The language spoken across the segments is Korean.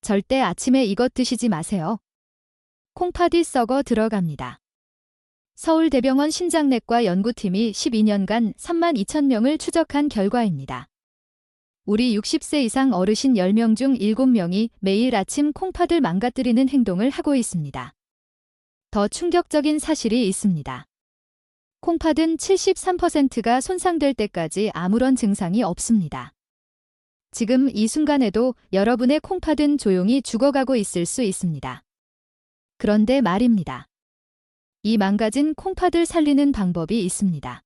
절대 아침에 이것 드시지 마세요. 콩팥이 썩어 들어갑니다. 서울대병원 신장내과 연구팀이 12년간 32,000명을 추적한 결과입니다. 우리 60세 이상 어르신 10명 중 7명이 매일 아침 콩팥을 망가뜨리는 행동을 하고 있습니다. 더 충격적인 사실이 있습니다. 콩팥은 73%가 손상될 때까지 아무런 증상이 없습니다. 지금 이 순간에도 여러분의 콩팥은 조용히 죽어가고 있을 수 있습니다. 그런데 말입니다. 이 망가진 콩팥을 살리는 방법이 있습니다.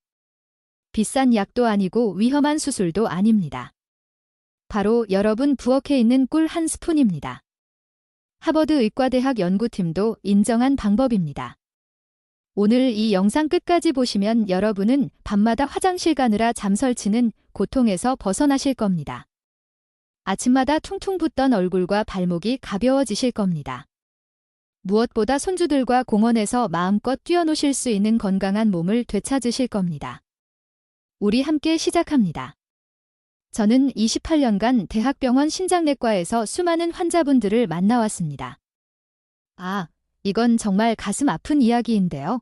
비싼 약도 아니고 위험한 수술도 아닙니다. 바로 여러분 부엌에 있는 꿀 한 스푼입니다. 하버드 의과대학 연구팀도 인정한 방법입니다. 오늘 이 영상 끝까지 보시면 여러분은 밤마다 화장실 가느라 잠 설치는 고통에서 벗어나실 겁니다. 아침마다 퉁퉁 붓던 얼굴과 발목이 가벼워지실 겁니다. 무엇보다 손주들과 공원에서 마음껏 뛰어노실 수 있는 건강한 몸을 되찾으실 겁니다. 우리 함께 시작합니다. 저는 28년간 대학병원 신장내과에서 수많은 환자분들을 만나왔습니다. 이건 정말 가슴 아픈 이야기인데요.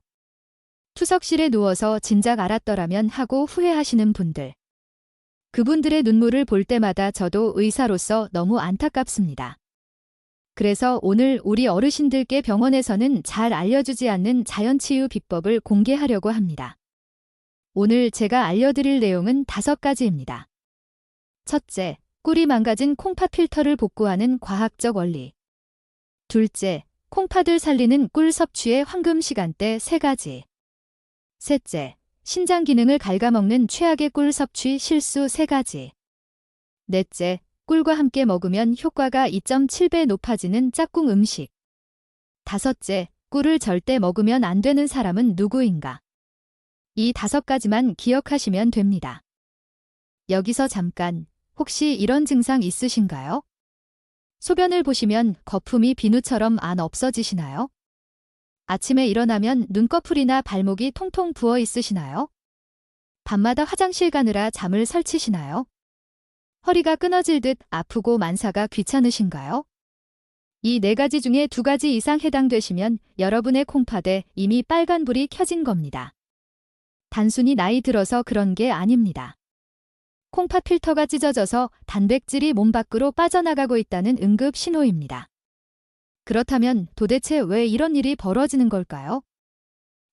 투석실에 누워서 진작 알았더라면 하고 후회하시는 분들. 그분들의 눈물을 볼 때마다 저도 의사로서 너무 안타깝습니다. 그래서 오늘 우리 어르신들께 병원에서는 잘 알려주지 않는 자연치유 비법을 공개하려고 합니다. 오늘 제가 알려드릴 내용은 5가지입니다. 첫째, 꿀이 망가진 콩팥 필터를 복구하는 과학적 원리. 둘째, 콩팥을 살리는 꿀 섭취의 황금 시간대 3가지. 셋째, 신장 기능을 갉아먹는 최악의 꿀 섭취 실수 3가지. 넷째, 꿀과 함께 먹으면 효과가 2.7배 높아지는 짝꿍 음식. 다섯째, 꿀을 절대 먹으면 안 되는 사람은 누구인가? 이 5가지만 기억하시면 됩니다. 여기서 잠깐, 혹시 이런 증상 있으신가요? 소변을 보시면 거품이 비누처럼 안 없어지시나요? 아침에 일어나면 눈꺼풀이나 발목이 통통 부어 있으시나요? 밤마다 화장실 가느라 잠을 설치시나요? 허리가 끊어질 듯 아프고 만사가 귀찮으신가요? 이 4가지 중에 2가지 이상 해당되시면 여러분의 콩팥에 이미 빨간불이 켜진 겁니다. 단순히 나이 들어서 그런 게 아닙니다. 콩팥 필터가 찢어져서 단백질이 몸 밖으로 빠져나가고 있다는 응급 신호입니다. 그렇다면 도대체 왜 이런 일이 벌어지는 걸까요?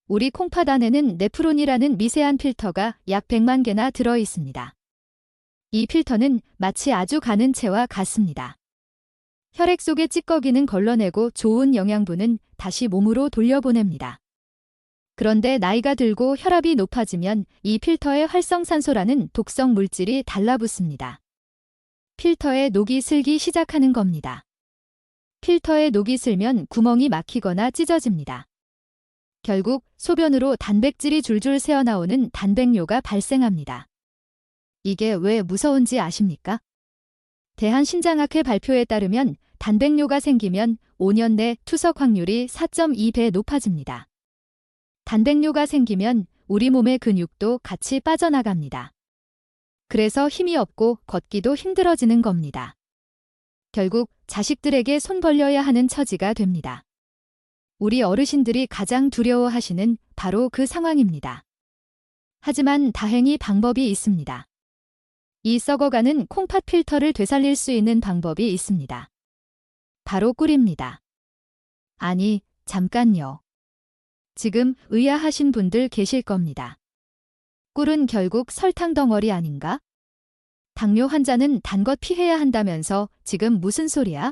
우리 콩팥 안에는 네프론이라는 미세한 필터가 약 100만 개나 들어 있습니다. 이 필터는 마치 아주 가는 채와 같습니다. 혈액 속의 찌꺼기는 걸러내고 좋은 영양분은 다시 몸으로 돌려보냅니다. 그런데 나이가 들고 혈압이 높아지면 이 필터에 활성산소라는 독성 물질이 달라붙습니다. 필터에 녹이 슬기 시작하는 겁니다. 필터에 녹이 슬면 구멍이 막히거나 찢어집니다. 결국 소변으로 단백질이 줄줄 새어나오는 단백뇨가 발생합니다. 이게 왜 무서운지 아십니까? 대한신장학회 발표에 따르면 단백뇨가 생기면 5년 내 투석 확률이 4.2배 높아집니다. 단백뇨가 생기면 우리 몸의 근육도 같이 빠져나갑니다. 그래서 힘이 없고 걷기도 힘들어지는 겁니다. 결국 자식들에게 손 벌려야 하는 처지가 됩니다. 우리 어르신들이 가장 두려워하시는 바로 그 상황입니다. 하지만 다행히 방법이 있습니다. 이 썩어가는 콩팥 필터를 되살릴 수 있는 방법이 있습니다. 바로 꿀입니다. 아니, 잠깐요. 지금 의아하신 분들 계실 겁니다. 꿀은 결국 설탕 덩어리 아닌가? 당뇨 환자는 단 것 피해야 한다면서 지금 무슨 소리야?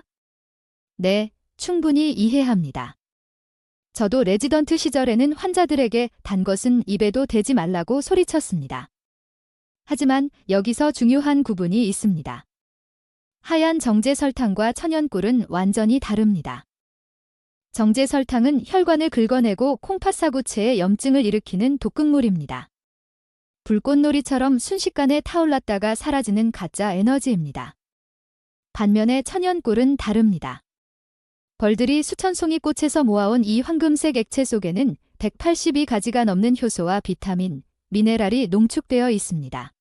네, 충분히 이해합니다. 저도 레지던트 시절에는 환자들에게 단 것은 입에도 대지 말라고 소리쳤습니다. 하지만 여기서 중요한 구분이 있습니다. 하얀 정제 설탕과 천연꿀은 완전히 다릅니다. 정제 설탕은 혈관을 긁어내고 콩팥 사구체에 염증을 일으키는 독극물입니다. 불꽃놀이처럼 순식간에 타올랐다가 사라지는 가짜 에너지입니다. 반면에 천연꿀은 다릅니다. 벌들이 수천 송이 꽃에서 모아온 이 황금색 액체 속에는 182가지가 넘는 효소와 비타민, 미네랄이 농축되어 있습니다.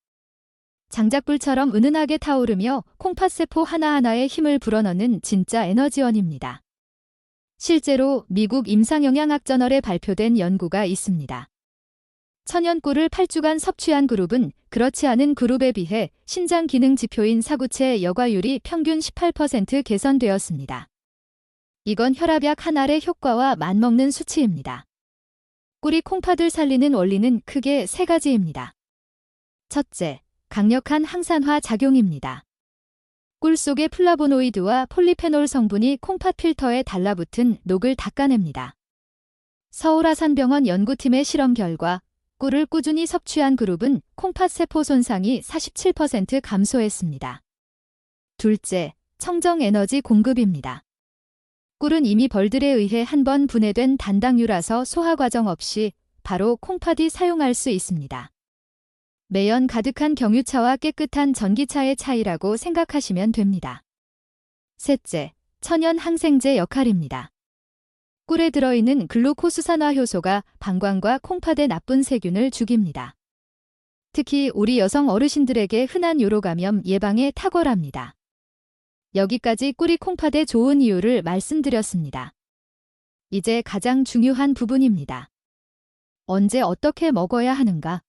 장작불처럼 은은하게 타오르며 콩팥세포 하나하나에 힘을 불어넣는 진짜 에너지원입니다. 실제로 미국 임상영양학 저널에 발표된 연구가 있습니다. 천연꿀을 8주간 섭취한 그룹은 그렇지 않은 그룹에 비해 신장 기능 지표인 사구체 여과율이 평균 18% 개선되었습니다. 이건 혈압약 한 알의 효과와 맞먹는 수치입니다. 꿀이 콩팥을 살리는 원리는 크게 세 가지입니다. 첫째, 강력한 항산화 작용입니다. 꿀 속의 플라보노이드와 폴리페놀 성분이 콩팥 필터에 달라붙은 녹을 닦아냅니다. 서울아산병원 연구팀의 실험 결과 꿀을 꾸준히 섭취한 그룹은 콩팥 세포 손상이 47% 감소했습니다. 둘째, 청정 에너지 공급입니다. 꿀은 이미 벌들에 의해 한 번 분해된 단당류라서 소화 과정 없이 바로 콩팥이 사용할 수 있습니다. 매연 가득한 경유차와 깨끗한 전기차의 차이라고 생각하시면 됩니다. 셋째, 천연 항생제 역할입니다. 꿀에 들어있는 글루코스산화 효소가 방광과 콩팥의 나쁜 세균을 죽입니다. 특히 우리 여성 어르신들에게 흔한 요로감염 예방에 탁월합니다. 여기까지 꿀이 콩팥에 좋은 이유를 말씀드렸습니다. 이제 가장 중요한 부분입니다. 언제 어떻게 먹어야 하는가?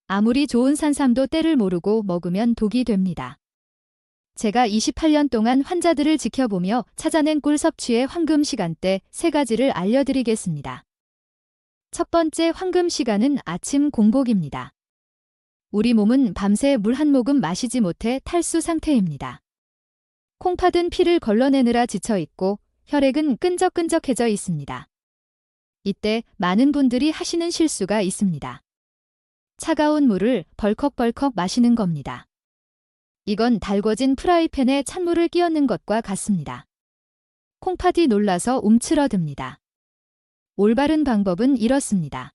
아무리 좋은 산삼도 때를 모르고 먹으면 독이 됩니다. 제가 28년 동안 환자들을 지켜보며 찾아낸 꿀 섭취의 황금 시간대 3가지를 알려드리겠습니다. 첫 번째 황금 시간은 아침 공복입니다. 우리 몸은 밤새 물 한 모금 마시지 못해 탈수 상태입니다. 콩팥은 피를 걸러내느라 지쳐 있고 혈액은 끈적끈적해져 있습니다. 이때 많은 분들이 하시는 실수가 있습니다. 차가운 물을 벌컥벌컥 마시는 겁니다. 이건 달궈진 프라이팬에 찬물을 끼얹는 것과 같습니다. 콩팥이 놀라서 움츠러듭니다. 올바른 방법은 이렇습니다.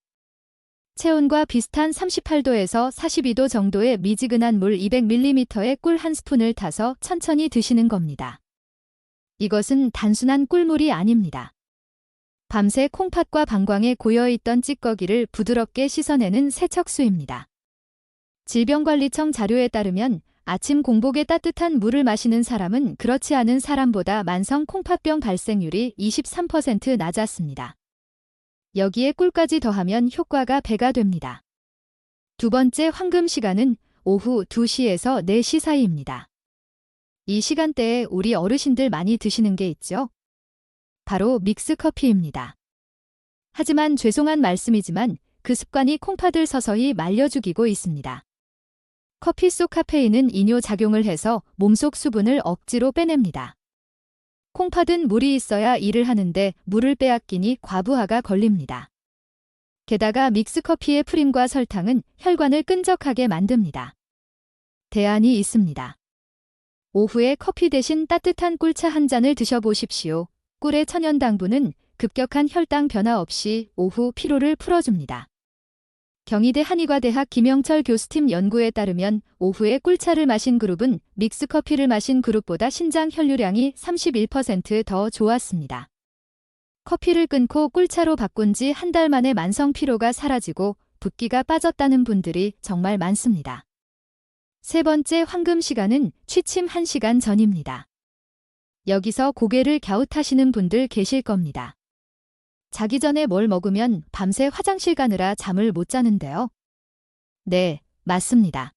체온과 비슷한 38도에서 42도 정도의 미지근한 물 200ml에 꿀 한 스푼을 타서 천천히 드시는 겁니다. 이것은 단순한 꿀물이 아닙니다. 밤새 콩팥과 방광에 고여있던 찌꺼기를 부드럽게 씻어내는 세척수입니다. 질병관리청 자료에 따르면 아침 공복에 따뜻한 물을 마시는 사람은 그렇지 않은 사람보다 만성 콩팥병 발생률이 23% 낮았습니다. 여기에 꿀까지 더하면 효과가 배가 됩니다. 두 번째 황금 시간은 오후 2시에서 4시 사이입니다. 이 시간대에 우리 어르신들 많이 드시는 게 있죠? 바로 믹스커피입니다. 하지만 죄송한 말씀이지만 그 습관이 콩팥을 서서히 말려 죽이고 있습니다. 커피 속 카페인은 이뇨 작용을 해서 몸속 수분을 억지로 빼냅니다. 콩팥은 물이 있어야 일을 하는데 물을 빼앗기니 과부하가 걸립니다. 게다가 믹스커피의 프림과 설탕은 혈관을 끈적하게 만듭니다. 대안이 있습니다. 오후에 커피 대신 따뜻한 꿀차 한 잔을 드셔보십시오. 꿀의 천연 당분은 급격한 혈당 변화 없이 오후 피로를 풀어줍니다. 경희대 한의과대학 김영철 교수팀 연구에 따르면 오후에 꿀차를 마신 그룹은 믹스커피를 마신 그룹보다 신장 혈류량이 31% 더 좋았습니다. 커피를 끊고 꿀차로 바꾼 지 한 달 만에 만성 피로가 사라지고 붓기가 빠졌다는 분들이 정말 많습니다. 세 번째 황금 시간은 취침 1시간 전입니다. 여기서 고개를 갸웃하시는 분들 계실 겁니다. 자기 전에 뭘 먹으면 밤새 화장실 가느라 잠을 못 자는데요. 네, 맞습니다.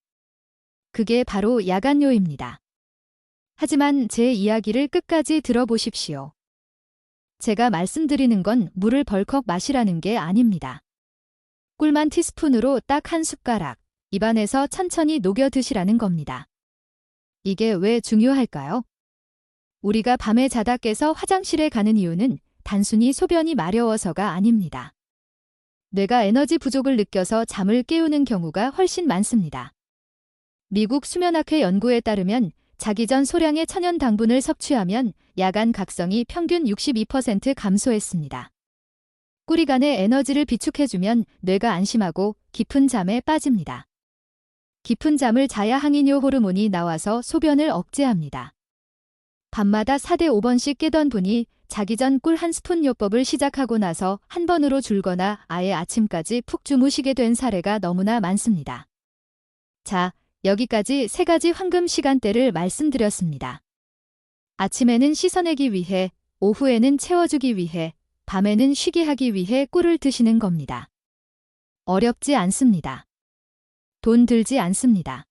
그게 바로 야간뇨입니다. 하지만 제 이야기를 끝까지 들어보십시오. 제가 말씀드리는 건 물을 벌컥 마시라는 게 아닙니다. 꿀만 티스푼으로 딱 한 숟가락, 입안에서 천천히 녹여 드시라는 겁니다. 이게 왜 중요할까요? 우리가 밤에 자다 깨서 화장실에 가는 이유는 단순히 소변이 마려워서가 아닙니다. 뇌가 에너지 부족을 느껴서 잠을 깨우는 경우가 훨씬 많습니다. 미국 수면학회 연구에 따르면 자기 전 소량의 천연 당분을 섭취하면 야간 각성이 평균 62% 감소했습니다. 꿀이 간에 에너지를 비축해주면 뇌가 안심하고 깊은 잠에 빠집니다. 깊은 잠을 자야 항이뇨 호르몬이 나와서 소변을 억제합니다. 밤마다 4대 5번씩 깨던 분이 자기 전 꿀 한 스푼 요법을 시작하고 나서 한 번으로 줄거나 아예 아침까지 푹 주무시게 된 사례가 너무나 많습니다. 자, 여기까지 3가지 황금 시간대를 말씀드렸습니다. 아침에는 씻어내기 위해, 오후에는 채워주기 위해, 밤에는 쉬게 하기 위해 꿀을 드시는 겁니다. 어렵지 않습니다. 돈 들지 않습니다.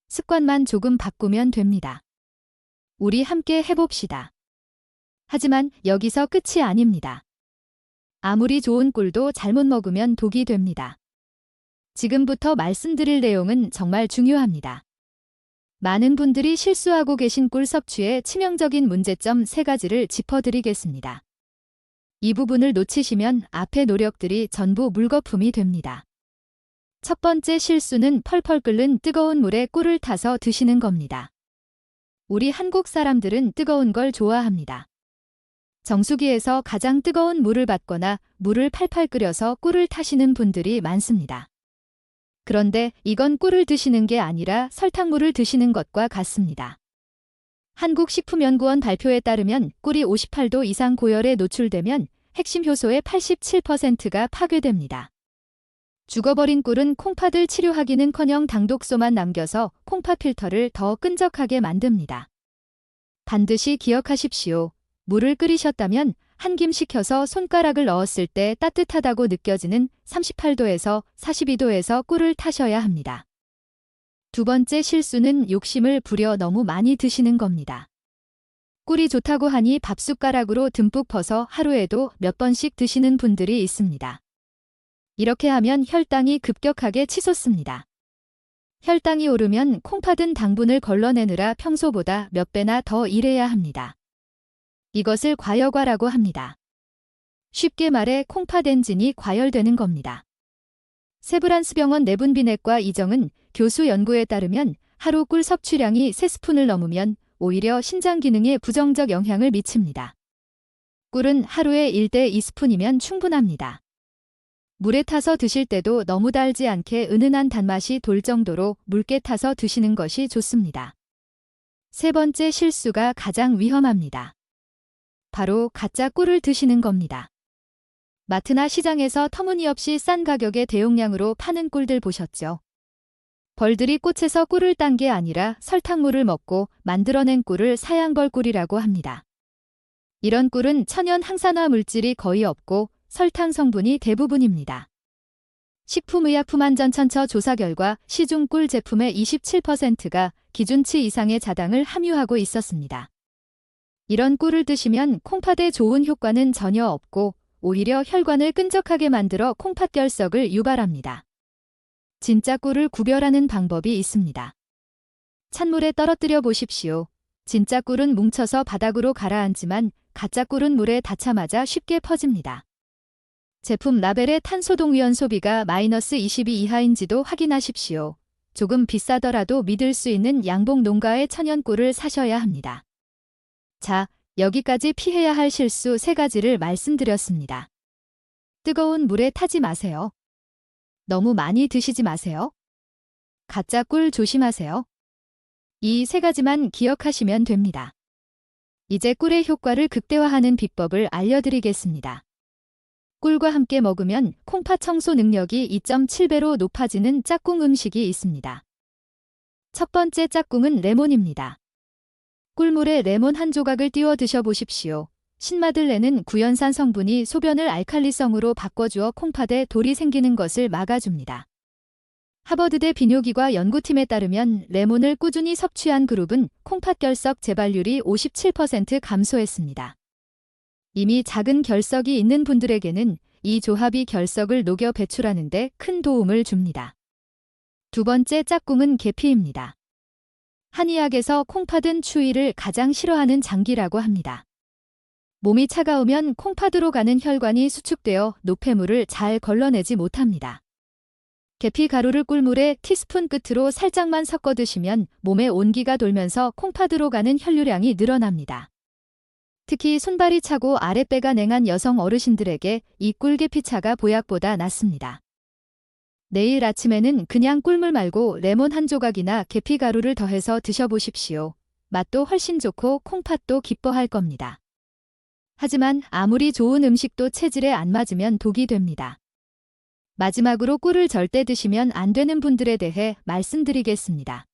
습관만 조금 바꾸면 됩니다. 우리 함께 해봅시다. 하지만 여기서 끝이 아닙니다. 아무리 좋은 꿀도 잘못 먹으면 독이 됩니다. 지금부터 말씀드릴 내용은 정말 중요합니다. 많은 분들이 실수하고 계신 꿀 섭취의 치명적인 문제점 3가지를 짚어드리겠습니다. 이 부분을 놓치시면 앞의 노력들이 전부 물거품이 됩니다. 첫 번째 실수는 펄펄 끓는 뜨거운 물에 꿀을 타서 드시는 겁니다. 우리 한국 사람들은 뜨거운 걸 좋아합니다. 정수기에서 가장 뜨거운 물을 받거나 물을 팔팔 끓여서 꿀을 타시는 분들이 많습니다. 그런데 이건 꿀을 드시는 게 아니라 설탕물을 드시는 것과 같습니다. 한국식품연구원 발표에 따르면 꿀이 58도 이상 고열에 노출되면 핵심 효소의 87%가 파괴됩니다. 죽어버린 꿀은 콩팥을 치료하기는커녕 당독소만 남겨서 콩팥 필터를 더 끈적하게 만듭니다. 반드시 기억하십시오. 물을 끓이셨다면 한 김 식혀서 손가락을 넣었을 때 따뜻하다고 느껴지는 38도에서 42도에서 꿀을 타셔야 합니다. 두 번째 실수는 욕심을 부려 너무 많이 드시는 겁니다. 꿀이 좋다고 하니 밥숟가락으로 듬뿍 퍼서 하루에도 몇 번씩 드시는 분들이 있습니다. 이렇게 하면 혈당이 급격하게 치솟습니다. 혈당이 오르면 콩팥은 당분을 걸러내느라 평소보다 몇 배나 더 일해야 합니다. 이것을 과여과라고 합니다. 쉽게 말해 콩팥 엔진이 과열되는 겁니다. 세브란스병원 내분비내과 이정은 교수 연구에 따르면 하루 꿀 섭취량이 3스푼을 넘으면 오히려 신장 기능에 부정적 영향을 미칩니다. 꿀은 하루에 1대 2스푼이면 충분합니다. 물에 타서 드실 때도 너무 달지 않게 은은한 단맛이 돌 정도로 묽게 타서 드시는 것이 좋습니다. 세 번째 실수가 가장 위험합니다. 바로 가짜 꿀을 드시는 겁니다. 마트나 시장에서 터무니없이 싼 가격에 대용량으로 파는 꿀들 보셨죠? 벌들이 꽃에서 꿀을 딴 게 아니라 설탕물을 먹고 만들어낸 꿀을 사양벌꿀이라고 합니다. 이런 꿀은 천연 항산화 물질이 거의 없고 설탕 성분이 대부분입니다. 식품의약품안전처 조사 결과 시중 꿀 제품의 27%가 기준치 이상의 자당을 함유하고 있었습니다. 이런 꿀을 드시면 콩팥에 좋은 효과는 전혀 없고 오히려 혈관을 끈적하게 만들어 콩팥 결석을 유발합니다. 진짜 꿀을 구별하는 방법이 있습니다. 찬물에 떨어뜨려 보십시오. 진짜 꿀은 뭉쳐서 바닥으로 가라앉지만 가짜 꿀은 물에 닿자마자 쉽게 퍼집니다. 제품 라벨의 탄소동위원 소비가 -22 이하인지도 확인하십시오. 조금 비싸더라도 믿을 수 있는 양봉 농가의 천연 꿀을 사셔야 합니다. 자, 여기까지 피해야 할 실수 3가지를 말씀드렸습니다. 뜨거운 물에 타지 마세요. 너무 많이 드시지 마세요. 가짜 꿀 조심하세요. 이 3가지만 기억하시면 됩니다. 이제 꿀의 효과를 극대화하는 비법을 알려드리겠습니다. 꿀과 함께 먹으면 콩팥 청소 능력이 2.7배로 높아지는 짝꿍 음식이 있습니다. 첫 번째 짝꿍은 레몬입니다. 꿀물에 레몬 한 조각을 띄워 드셔보십시오. 신맛을 내는 구연산 성분이 소변을 알칼리성으로 바꿔주어 콩팥에 돌이 생기는 것을 막아줍니다. 하버드대 비뇨기과 연구팀에 따르면 레몬을 꾸준히 섭취한 그룹은 콩팥 결석 재발률이 57% 감소했습니다. 이미 작은 결석이 있는 분들에게는 이 조합이 결석을 녹여 배출하는 데 큰 도움을 줍니다. 두 번째 짝꿍은 계피입니다. 한의학에서 콩팥은 추위를 가장 싫어하는 장기라고 합니다. 몸이 차가우면 콩팥으로 가는 혈관이 수축되어 노폐물을 잘 걸러내지 못합니다. 계피 가루를 꿀물에 티스푼 끝으로 살짝만 섞어 드시면 몸에 온기가 돌면서 콩팥으로 가는 혈류량이 늘어납니다. 특히 손발이 차고 아랫배가 냉한 여성 어르신들에게 이 꿀계피차가 보약보다 낫습니다. 내일 아침에는 그냥 꿀물 말고 레몬 한 조각이나 계피 가루를 더해서 드셔보십시오. 맛도 훨씬 좋고 콩팥도 기뻐할 겁니다. 하지만 아무리 좋은 음식도 체질에 안 맞으면 독이 됩니다. 마지막으로 꿀을 절대 드시면 안 되는 분들에 대해 말씀드리겠습니다.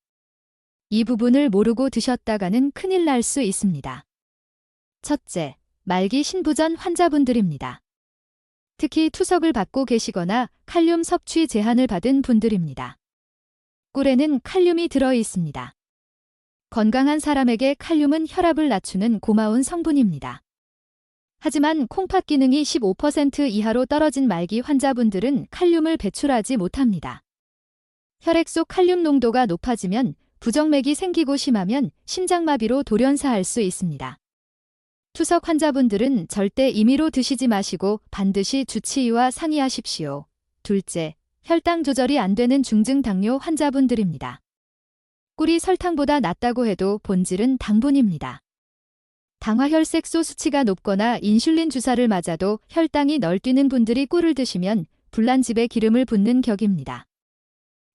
이 부분을 모르고 드셨다가는 큰일 날 수 있습니다. 첫째, 말기 신부전 환자분들입니다. 특히 투석을 받고 계시거나 칼륨 섭취 제한을 받은 분들입니다. 꿀에는 칼륨이 들어 있습니다. 건강한 사람에게 칼륨은 혈압을 낮추는 고마운 성분입니다. 하지만 콩팥 기능이 15% 이하로 떨어진 말기 환자분들은 칼륨을 배출하지 못합니다. 혈액 속 칼륨 농도가 높아지면 부정맥이 생기고 심하면 심장마비로 돌연사할 수 있습니다. 투석 환자분들은 절대 임의로 드시지 마시고 반드시 주치의와 상의하십시오. 둘째, 혈당 조절이 안 되는 중증 당뇨 환자분들입니다. 꿀이 설탕보다 낫다고 해도 본질은 당분입니다. 당화혈색소 수치가 높거나 인슐린 주사를 맞아도 혈당이 널뛰는 분들이 꿀을 드시면 불난집에 기름을 붓는 격입니다.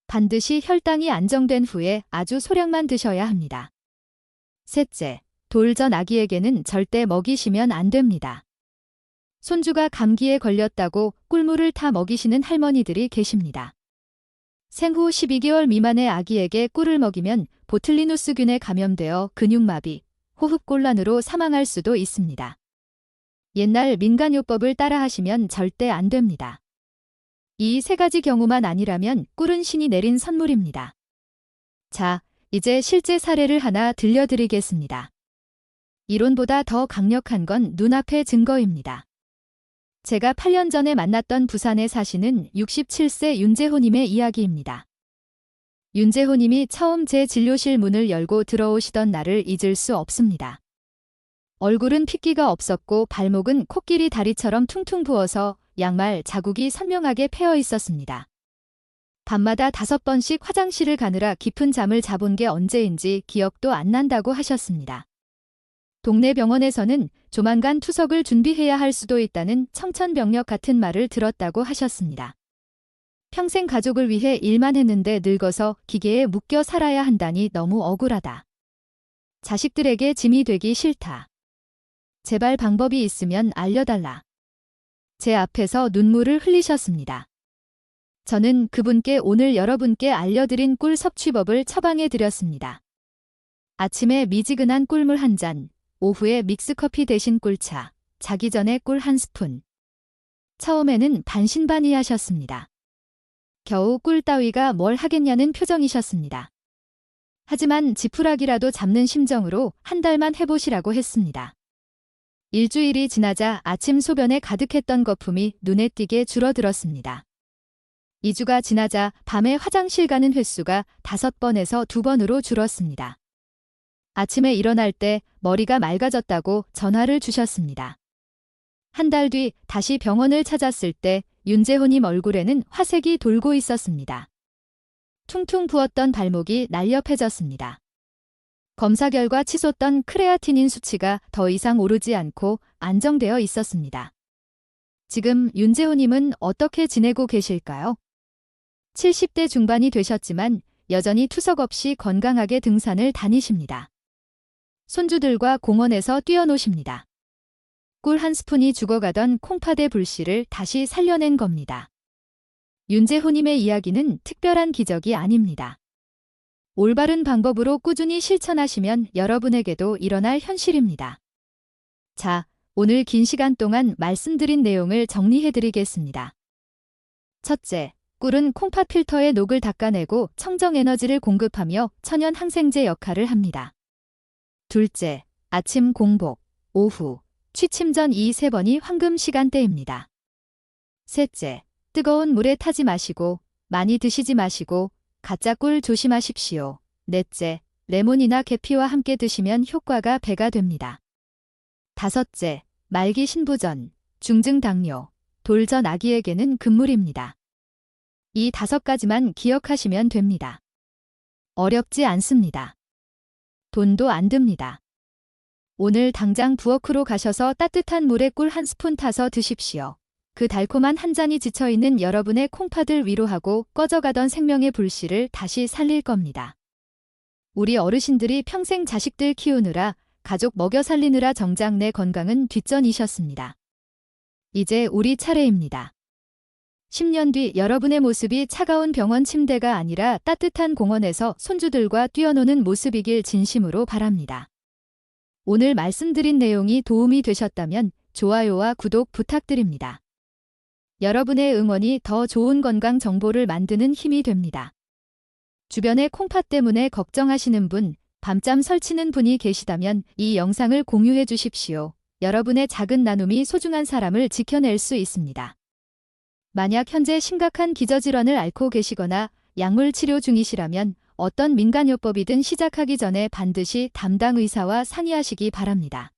반드시 혈당이 안정된 후에 아주 소량만 드셔야 합니다. 셋째, 돌전 아기에게는 절대 먹이시면 안 됩니다. 손주가 감기에 걸렸다고 꿀물을 타 먹이시는 할머니들이 계십니다. 생후 12개월 미만의 아기에게 꿀을 먹이면 보틀리누스균에 감염되어 근육마비, 호흡곤란으로 사망할 수도 있습니다. 옛날 민간요법을 따라하시면 절대 안 됩니다. 이 세 가지 경우만 아니라면 꿀은 신이 내린 선물입니다. 자, 이제 실제 사례를 하나 들려드리겠습니다. 이론보다 더 강력한 건 눈앞의 증거입니다. 제가 8년 전에 만났던 부산에 사시는 67세 윤재호님의 이야기입니다. 윤재호님이 처음 제 진료실 문을 열고 들어오시던 날을 잊을 수 없습니다. 얼굴은 핏기가 없었고 발목은 코끼리 다리처럼 퉁퉁 부어서 양말 자국이 선명하게 패여 있었습니다. 밤마다 5번씩 화장실을 가느라 깊은 잠을 자본 게 언제인지 기억도 안 난다고 하셨습니다. 동네 병원에서는 조만간 투석을 준비해야 할 수도 있다는 청천벽력 같은 말을 들었다고 하셨습니다. 평생 가족을 위해 일만 했는데 늙어서 기계에 묶여 살아야 한다니 너무 억울하다. 자식들에게 짐이 되기 싫다. 제발 방법이 있으면 알려달라. 제 앞에서 눈물을 흘리셨습니다. 저는 그분께 오늘 여러분께 알려드린 꿀 섭취법을 처방해 드렸습니다. 아침에 미지근한 꿀물 한 잔, 오후에 믹스커피 대신 꿀차, 자기 전에 꿀 한 스푼. 처음에는 반신반의하셨습니다. 겨우 꿀 따위가 뭘 하겠냐는 표정이셨습니다. 하지만 지푸라기라도 잡는 심정으로 한 달만 해보시라고 했습니다. 일주일이 지나자 아침 소변에 가득했던 거품이 눈에 띄게 줄어들었습니다. 2주가 지나자 밤에 화장실 가는 횟수가 5번에서 2번으로 줄었습니다. 아침에 일어날 때 머리가 맑아졌다고 전화를 주셨습니다. 한 달 뒤 다시 병원을 찾았을 때 윤재호님 얼굴에는 화색이 돌고 있었습니다. 퉁퉁 부었던 발목이 날렵해졌습니다. 검사 결과 치솟던 크레아티닌 수치가 더 이상 오르지 않고 안정되어 있었습니다. 지금 윤재호님은 어떻게 지내고 계실까요? 70대 중반이 되셨지만 여전히 투석 없이 건강하게 등산을 다니십니다. 손주들과 공원에서 뛰어노십니다. 꿀 한 스푼이 죽어가던 콩팥의 불씨를 다시 살려낸 겁니다. 윤재호님의 이야기는 특별한 기적이 아닙니다. 올바른 방법으로 꾸준히 실천하시면 여러분에게도 일어날 현실입니다. 자, 오늘 긴 시간 동안 말씀드린 내용을 정리해드리겠습니다. 첫째, 꿀은 콩팥 필터의 녹을 닦아내고 청정 에너지를 공급하며 천연 항생제 역할을 합니다. 둘째, 아침 공복, 오후, 취침 전 이 3번이 황금 시간대입니다. 셋째, 뜨거운 물에 타지 마시고 많이 드시지 마시고 가짜 꿀 조심하십시오. 넷째, 레몬이나 계피와 함께 드시면 효과가 배가 됩니다. 다섯째, 말기 신부전, 중증 당뇨, 돌전 아기에게는 금물입니다. 이 5가지만 기억하시면 됩니다. 어렵지 않습니다. 돈도 안 듭니다. 오늘 당장 부엌으로 가셔서 따뜻한 물에 꿀 한 스푼 타서 드십시오. 그 달콤한 한 잔이 지쳐있는 여러분의 콩팥을 위로하고 꺼져가던 생명의 불씨를 다시 살릴 겁니다. 우리 어르신들이 평생 자식들 키우느라 가족 먹여 살리느라 정작 내 건강은 뒷전이셨습니다. 이제 우리 차례입니다. 10년 뒤 여러분의 모습이 차가운 병원 침대가 아니라 따뜻한 공원에서 손주들과 뛰어노는 모습이길 진심으로 바랍니다. 오늘 말씀드린 내용이 도움이 되셨다면 좋아요와 구독 부탁드립니다. 여러분의 응원이 더 좋은 건강 정보를 만드는 힘이 됩니다. 주변에 콩팥 때문에 걱정하시는 분, 밤잠 설치는 분이 계시다면 이 영상을 공유해 주십시오. 여러분의 작은 나눔이 소중한 사람을 지켜낼 수 있습니다. 만약 현재 심각한 기저질환을 앓고 계시거나 약물 치료 중이시라면 어떤 민간요법이든 시작하기 전에 반드시 담당 의사와 상의하시기 바랍니다.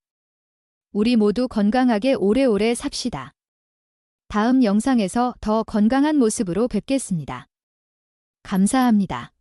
우리 모두 건강하게 오래오래 삽시다. 다음 영상에서 더 건강한 모습으로 뵙겠습니다. 감사합니다.